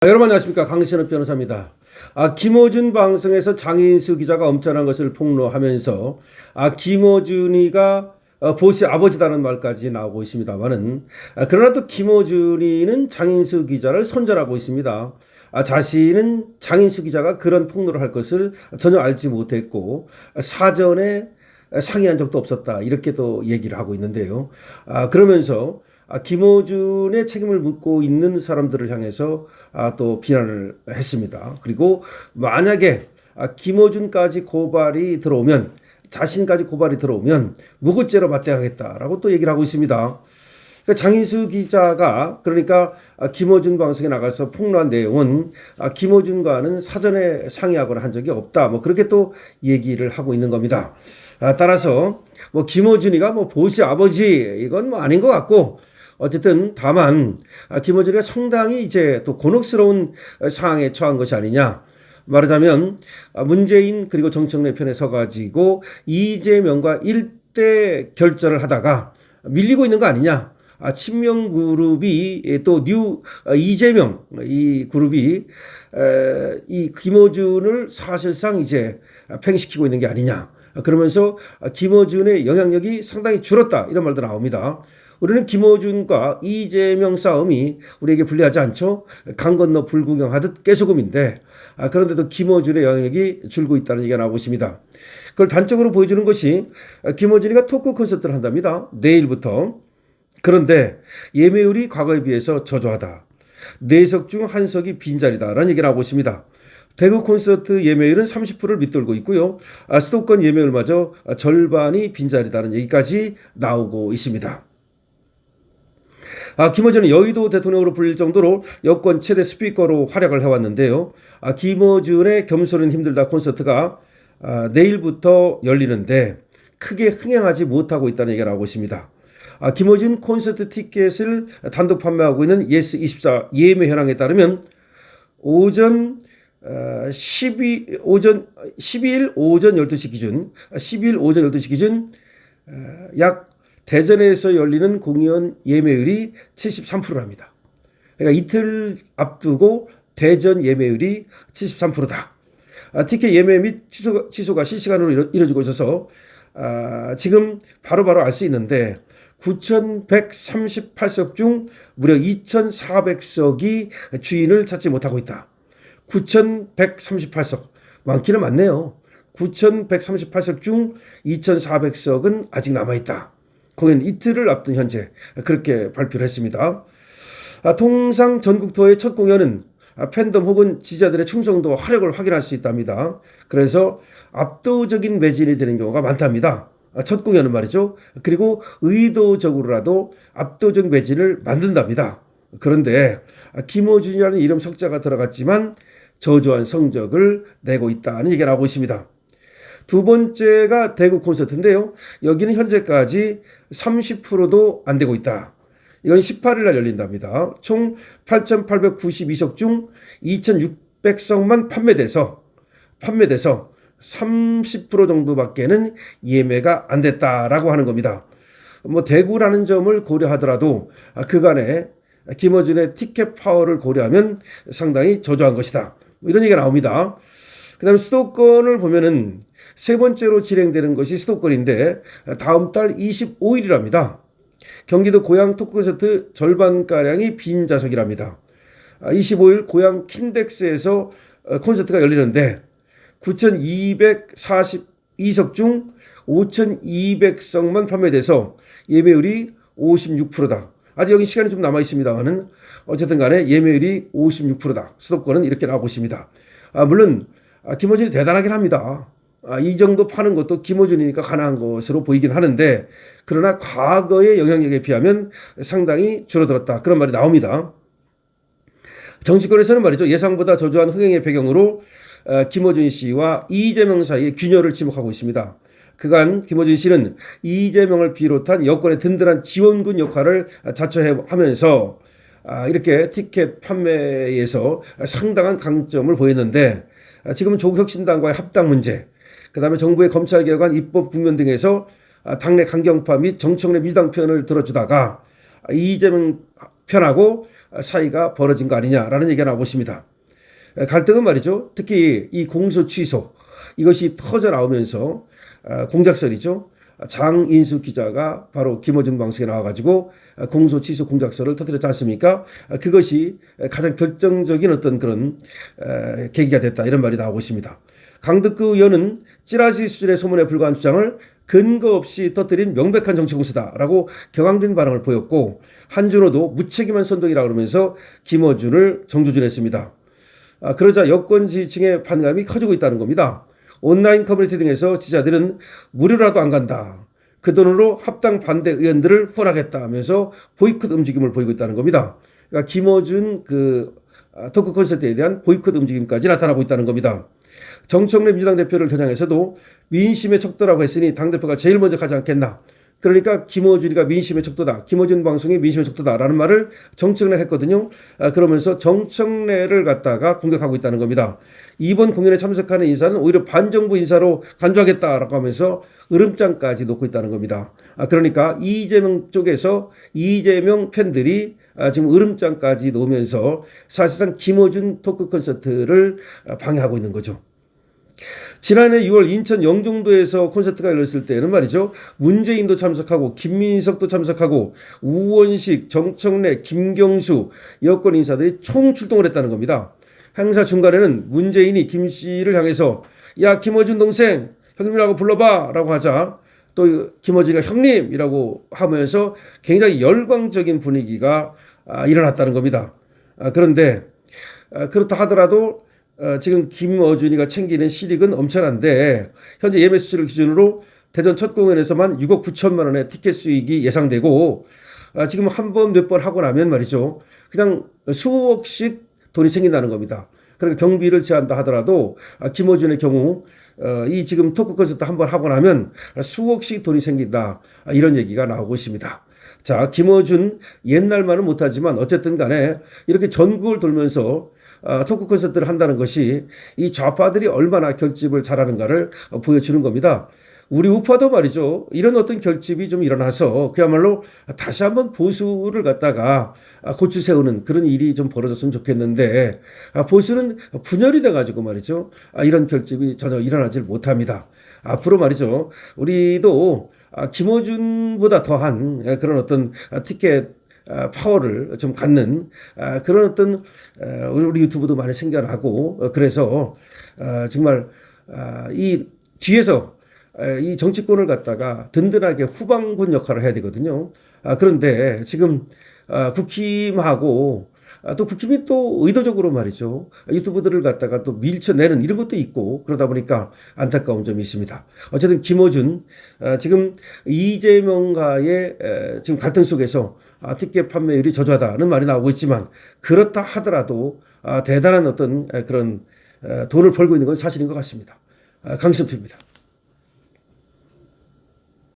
여러분 안녕하십니까, 강신업 변호사입니다. 김어준 방송에서 장인수 기자가 엄청난 것을 폭로하면서 김어준이가 보수 아버지다는 말까지 나오고 있습니다만은, 그러나 또 김어준이는 장인수 기자를 손절하고 있습니다. 자신은 장인수 기자가 그런 폭로를 할 것을 전혀 알지 못했고 사전에 상의한 적도 없었다, 이렇게 또 얘기를 하고 있는데요. 그러면서 김어준의 책임을 묻고 있는 사람들을 향해서 또 비난을 했습니다. 그리고 만약에 김어준까지 고발이 들어오면, 자신까지 고발이 들어오면 무고죄로 맞대하겠다라고 또 얘기를 하고 있습니다. 그러니까 장인수 기자가, 그러니까 김어준 방송에 나가서 폭로한 내용은 김어준과는 사전에 상의하거나 한 적이 없다, 뭐 그렇게 또 얘기를 하고 있는 겁니다. 따라서 뭐 김어준이가 뭐 보수 아버지, 이건 뭐 아닌 것 같고, 어쨌든 다만 김어준이가 상당히 이제 또 곤혹스러운 상황에 처한 것이 아니냐. 말하자면 문재인 그리고 정청래 편에 서가지고 이재명과 일대 결전을 하다가 밀리고 있는 거 아니냐. 친명 그룹이 또 뉴 이재명 이 그룹이 이 김어준을 사실상 이제 팽식시키고 있는 게 아니냐. 그러면서 김어준의 영향력이 상당히 줄었다, 이런 말도 나옵니다. 우리는 김어준과 이재명 싸움이 우리에게 불리하지 않죠. 강 건너 불구경하듯 깨소금인데, 그런데도 김어준의 영향력이 줄고 있다는 얘기가 나오고 있습니다. 그걸 단적으로 보여주는 것이 김어준이가 토크 콘서트를 한답니다, 내일부터. 그런데 예매율이 과거에 비해서 저조하다. 4석 중 1석이 빈자리다라는 얘기가 나오고 있습니다. 대구 콘서트 예매율은 30%를 밑돌고 있고요. 수도권 예매율마저 절반이 빈자리다는 얘기까지 나오고 있습니다. 김어준은 여의도 대통령으로 불릴 정도로 여권 최대 스피커로 활약을 해왔는데요. 김어준의 겸손은 힘들다 콘서트가 내일부터 열리는데 크게 흥행하지 못하고 있다는 얘기가 나오고 있습니다. 김어준 콘서트 티켓을 단독 판매하고 있는 예스24 예매 현황에 따르면 오전 12일 오전 12시 기준 약 대전에서 열리는 공연 예매율이 73%랍니다. 그러니까 이틀 앞두고 대전 예매율이 73%다. 티켓 예매 및 취소가 실시간으로 이루어지고 있어서 지금 바로바로 알 수 있는데 9,138석 중 무려 2,400석이 주인을 찾지 못하고 있다. 9,138석, 많기는 많네요. 9,138석 중 2,400석은 아직 남아있다. 공연 이틀을 앞둔 현재 그렇게 발표를 했습니다. 통상 전국 투어의 첫 공연은 팬덤 혹은 지지자들의 충성도와 화력을 확인할 수 있답니다. 그래서 압도적인 매진이 되는 경우가 많답니다. 첫 공연은 말이죠. 그리고 의도적으로라도 압도적 매진을 만든답니다. 그런데 김어준이라는 이름 석자가 들어갔지만 저조한 성적을 내고 있다는 얘기가 나오고 있습니다. 두 번째가 대구 콘서트인데요. 여기는 현재까지 30%도 안 되고 있다. 이건 18일 날 열린답니다. 총 8,892석 중 2,600석만 판매돼서 30% 정도밖에는 예매가 안 됐다라고 하는 겁니다. 뭐 대구라는 점을 고려하더라도 그간의 김어준의 티켓 파워를 고려하면 상당히 저조한 것이다, 이런 얘기가 나옵니다. 그 다음에 수도권을 보면은 세 번째로 진행되는 것이 수도권인데 다음 달 25일이랍니다. 경기도 고양 토크 콘서트 절반가량이 빈 좌석이랍니다. 25일 고양 킨덱스에서 콘서트가 열리는데 9,242석 중 5,200석만 판매돼서 예매율이 56%다. 아직 여기 시간이 좀 남아 있습니다만은 어쨌든 간에 예매율이 56%다. 수도권은 이렇게 나오고 있습니다. 물론 김어준이 대단하긴 합니다. 이 정도 파는 것도 김어준이니까 가능한 것으로 보이긴 하는데, 그러나 과거의 영향력에 비하면 상당히 줄어들었다, 그런 말이 나옵니다. 정치권에서는 말이죠, 예상보다 저조한 흥행의 배경으로 김어준 씨와 이재명 사이의 균열을 지목하고 있습니다. 그간 김어준 씨는 이재명을 비롯한 여권의 든든한 지원군 역할을 자처하면서 이렇게 티켓 판매에서 상당한 강점을 보였는데, 지금은 조국혁신당과의 합당 문제, 그 다음에 정부의 검찰개혁안 입법 국면 등에서 당내 강경파 및 정청래 민주당 편을 들어주다가 이재명 편하고 사이가 벌어진 거 아니냐라는 얘기가 나오고 있습니다. 갈등은 말이죠. 특히 이 공소 취소 이것이 터져 나오면서 공작설이죠. 장인수 기자가 바로 김어준 방송에 나와가지고 공소 취소 공작설을 터뜨렸지 않습니까? 그것이 가장 결정적인 어떤 그런 계기가 됐다 이런 말이 나오고 있습니다. 강덕구 의원은 찌라시 수준의 소문에 불과한 주장을 근거 없이 터뜨린 명백한 정치공세다라고 격앙된 반응을 보였고 한준호도 무책임한 선동이라 그러면서 김어준을 정조준했습니다. 그러자 여권 지지층의 반감이 커지고 있다는 겁니다. 온라인 커뮤니티 등에서 지지자들은 무료라도 안 간다. 그 돈으로 합당 반대 의원들을 후원하겠다 하면서 보이콧 움직임을 보이고 있다는 겁니다. 그러니까 김어준 토크 콘서트에 대한 보이콧 움직임까지 나타나고 있다는 겁니다. 정청래 민주당 대표를 겨냥해서도 민심의 척도라고 했으니 당대표가 제일 먼저 가지 않겠나. 그러니까 김어준이가 민심의 척도다. 김어준 방송이 민심의 척도다라는 말을 정청래가 했거든요. 그러면서 정청래를 갖다가 공격하고 있다는 겁니다. 이번 공연에 참석하는 인사는 오히려 반정부 인사로 간주하겠다라고 하면서 으름장까지 놓고 있다는 겁니다. 그러니까 이재명 쪽에서 이재명 팬들이 지금 으름장까지 놓으면서 사실상 김어준 토크 콘서트를 방해하고 있는 거죠. 지난해 6월 인천 영종도에서 콘서트가 열렸을 때는 말이죠. 문재인도 참석하고 김민석도 참석하고 우원식, 정청래, 김경수 여권 인사들이 총출동을 했다는 겁니다. 행사 중간에는 문재인이 김 씨를 향해서 야 김어준 동생 형님이라고 불러봐 라고 하자 또 김어준이가 형님이라고 하면서 굉장히 열광적인 분위기가 일어났다는 겁니다. 그런데 그렇다 하더라도 지금 김어준이가 챙기는 실익은 엄청난데 현재 예매 수치를 기준으로 대전 첫 공연에서만 6억 9천만 원의 티켓 수익이 예상되고 지금 한 번 몇 번 하고 나면 말이죠. 그냥 수억씩 돈이 생긴다는 겁니다. 그러니까 경비를 제한다 하더라도 김어준의 경우 이 지금 토크 콘서트 한 번 하고 나면 수억씩 돈이 생긴다 이런 얘기가 나오고 있습니다. 자, 김어준 옛날만은 못하지만 어쨌든 간에 이렇게 전국을 돌면서 토크 콘서트를 한다는 것이 이 좌파들이 얼마나 결집을 잘하는가를 보여주는 겁니다. 우리 우파도 말이죠. 이런 어떤 결집이 좀 일어나서 그야말로 다시 한번 보수를 갖다가 고추 세우는 그런 일이 좀 벌어졌으면 좋겠는데 보수는 분열이 돼가지고 말이죠. 이런 결집이 전혀 일어나질 못합니다. 앞으로 말이죠. 우리도 김어준보다 더한 그런 어떤 티켓 파워를 좀 갖는 그런 어떤 우리 유튜브도 많이 생겨나고 그래서 정말 이 뒤에서 이 정치권을 갖다가 든든하게 후방군 역할을 해야 되거든요. 그런데 지금 국힘하고 또 국힘이 또 의도적으로 말이죠. 유튜브들을 갖다가 또 밀쳐내는 이런 것도 있고 그러다 보니까 안타까운 점이 있습니다. 어쨌든 김어준 지금 이재명과의 지금 갈등 속에서 티켓 판매율이 저조하다는 말이 나오고 있지만 그렇다 하더라도 대단한 어떤 그런 돈을 벌고 있는 건 사실인 것 같습니다. 강신투입니다.